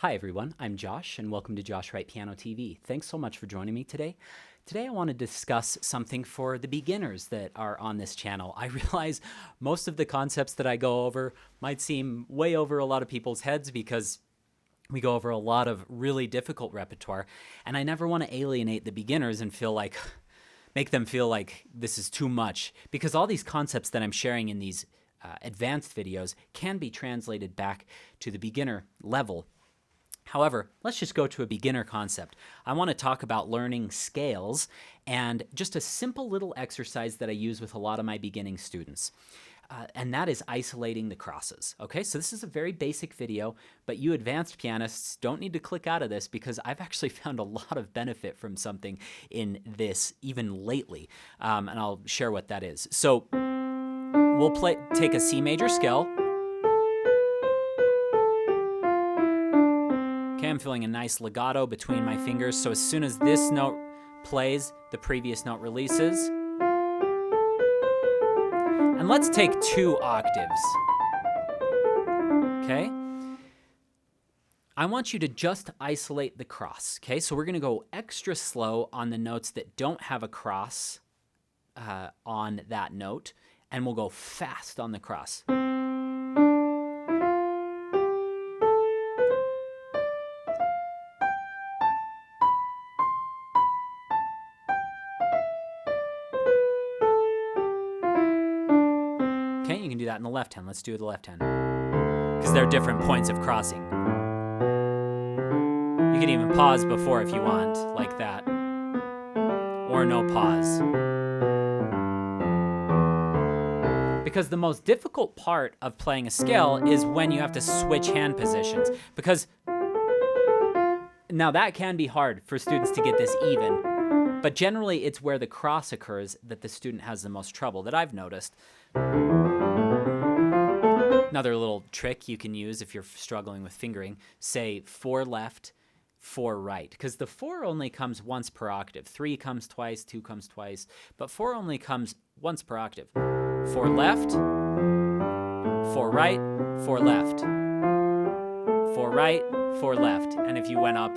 Hi everyone, I'm Josh and welcome to Josh Wright Piano TV. Thanks so much for joining me today. Today I want to discuss something for the beginners that are on this channel. I realize most of the concepts that I go over might seem way over a lot of people's heads because we go over a lot of really difficult repertoire, and I never want to alienate the beginners and make them feel like this is too much, because all these concepts that I'm sharing in these advanced videos can be translated back to the beginner level. However, let's just go to a beginner concept. I want to talk about learning scales and just a simple little exercise that I use with a lot of my beginning students. And that is isolating the crosses. Okay, so this is a very basic video, but you advanced pianists don't need to click out of this because I've actually found a lot of benefit from something in this even lately. And I'll share what that is. So we'll take a C major scale. Okay, I'm feeling a nice legato between my fingers, so as soon as this note plays, the previous note releases. And let's take 2 octaves. Okay? I want you to just isolate the cross, okay? So we're gonna go extra slow on the notes that don't have a cross on that note, and we'll go fast on the cross. Okay, you can do that in the left hand. Let's do the left hand. Because there are different points of crossing. You can even pause before if you want, like that. Or no pause. Because the most difficult part of playing a scale is when you have to switch hand positions. Because now that can be hard for students to get this even, but generally it's where the cross occurs that the student has the most trouble, that I've noticed. Another little trick you can use if you're struggling with fingering, say 4 left, 4 right, because the 4 only comes once per octave. 3 comes twice, 2 comes twice, but 4 only comes once per octave. 4 left, 4 right, 4 left, 4 right, 4 left, and if you went up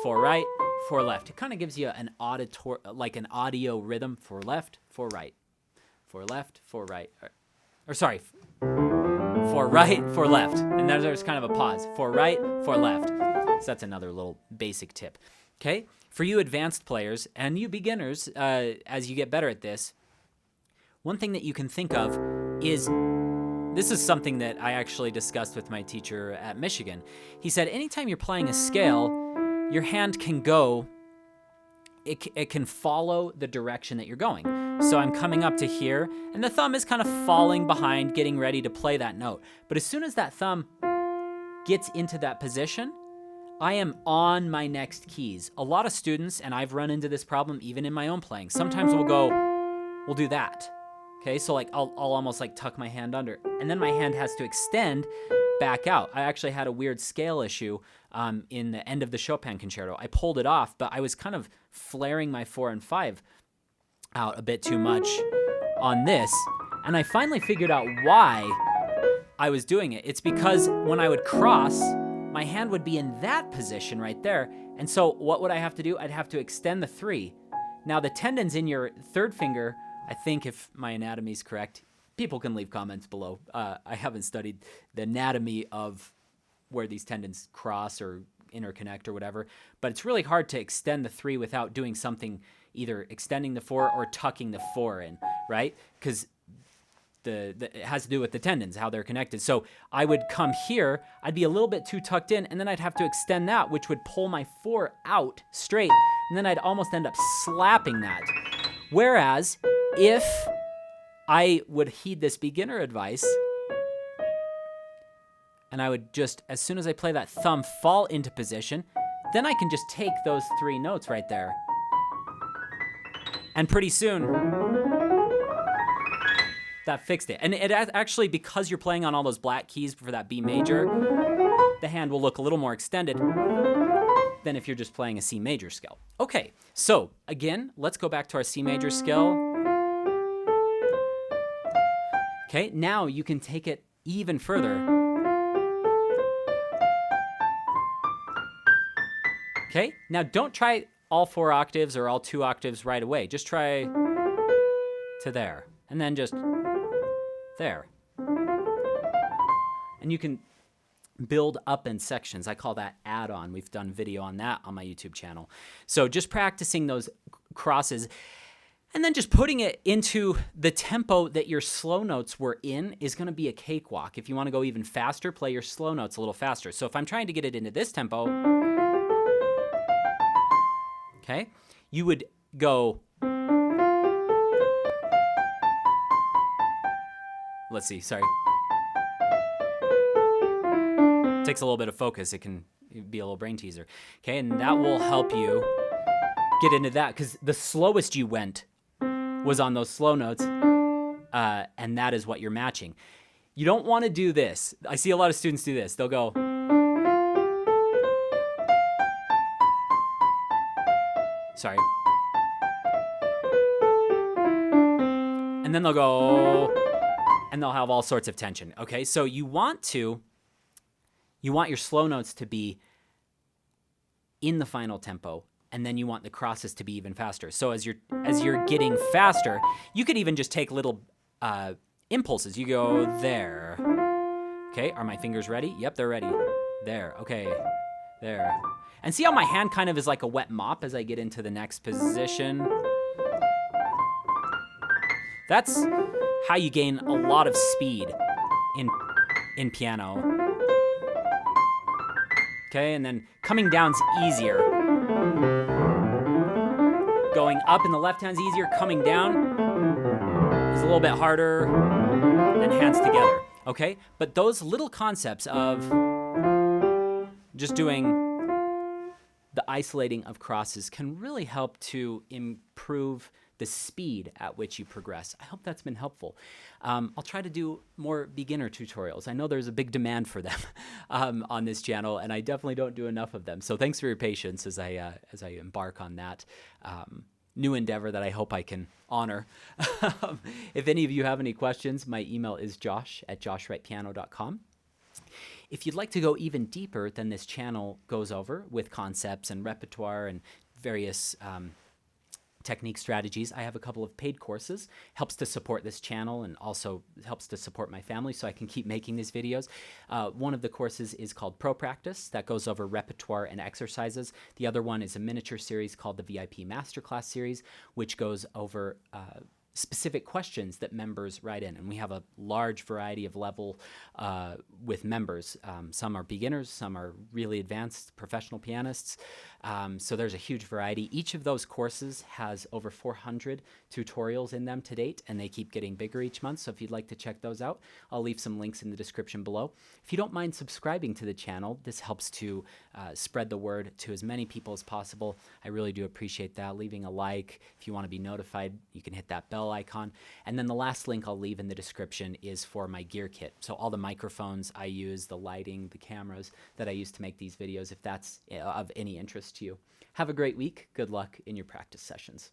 4 right, 4 left, it kind of gives you an audio rhythm. 4 left, 4 right, 4 left, 4 right, or sorry, 4 right, 4 left, and there's kind of a pause. 4 right, 4 left. So that's another little basic tip. Okay, for you advanced players and you beginners, as you get better at this, one thing that you can think of is, this is something that I actually discussed with my teacher at Michigan. He said anytime you're playing a scale, your hand can go, it can follow the direction that you're going. So I'm coming up to here, and the thumb is kind of falling behind, getting ready to play that note. But as soon as that thumb gets into that position, I am on my next keys. A lot of students, and I've run into this problem even in my own playing, sometimes we'll do that. Okay, so like I'll almost like tuck my hand under, and then my hand has to extend back out. I actually had a weird scale issue in the end of the Chopin concerto. I pulled it off, but I was kind of flaring my 4 and 5 out a bit too much on this, and I finally figured out why I was doing it. It's because when I would cross, my hand would be in that position right there, and so what would I have to do? I'd have to extend the 3. Now the tendons in your 3rd finger, I think if my anatomy is correct, people can leave comments below. I haven't studied the anatomy of where these tendons cross or interconnect or whatever, but it's really hard to extend the 3 without doing something, either extending the 4 or tucking the 4 in, right? Because it has to do with the tendons, how they're connected. So I would come here, I'd be a little bit too tucked in, and then I'd have to extend that, which would pull my 4 out straight, and then I'd almost end up slapping that. Whereas if I would heed this beginner advice, and I would just, as soon as I play that thumb, fall into position, then I can just take those 3 notes right there. And pretty soon, that fixed it. And it actually, because you're playing on all those black keys for that B major, the hand will look a little more extended than if you're just playing a C major scale. Okay, so again, let's go back to our C major scale. Okay, now you can take it even further. Okay, now don't try all 4 octaves or all 2 octaves right away. Just try to there, and then just there. And you can build up in sections. I call that add-on. We've done video on that on my YouTube channel. So just practicing those crosses and then just putting it into the tempo that your slow notes were in is going to be a cakewalk. If you want to go even faster, play your slow notes a little faster. So if I'm trying to get it into this tempo, okay, you would go, let's see, sorry. Takes a little bit of focus. It can be a little brain teaser. Okay, and that will help you get into that because the slowest you went was on those slow notes, and that is what you're matching. You don't want to do this. I see a lot of students do this. They'll go, sorry. And then they'll go, and they'll have all sorts of tension. Okay, so you want your slow notes to be in the final tempo, and then you want the crosses to be even faster. So as you're getting faster, you could even just take little impulses. You go there. Okay, are my fingers ready? Yep, they're ready. There, okay, there. And see how my hand kind of is like a wet mop as I get into the next position? That's how you gain a lot of speed in piano. Okay, and then coming down's easier. Going up in the left hand's easier. Coming down is a little bit harder than hands together. Okay, but those little concepts of just doing the isolating of crosses can really help to improve the speed at which you progress. I hope that's been helpful. I'll try to do more beginner tutorials. I know there's a big demand for them on this channel, and I definitely don't do enough of them. So thanks for your patience as I embark on that new endeavor that I hope I can honor. If any of you have any questions, my email is josh@joshwrightpiano.com. If you'd like to go even deeper than this channel goes over with concepts and repertoire and various technique strategies, I have a couple of paid courses. Helps to support this channel and also helps to support my family so I can keep making these videos. One of the courses is called Pro Practice. That goes over repertoire and exercises. The other one is a miniature series called the VIP Masterclass series, which goes over specific questions that members write in. And we have a large variety of level with members. Some are beginners, some are really advanced professional pianists. So there's a huge variety. Each of those courses has over 400 tutorials in them to date, and they keep getting bigger each month. So if you'd like to check those out, I'll leave some links in the description below. If you don't mind subscribing to the channel, this helps to spread the word to as many people as possible. I really do appreciate that. Leaving a like. If you want to be notified, you can hit that bell icon. And then the last link I'll leave in the description is for my gear kit. So all the microphones I use, the lighting, the cameras that I use to make these videos, if that's of any interest to you. Have a great week. Good luck in your practice sessions.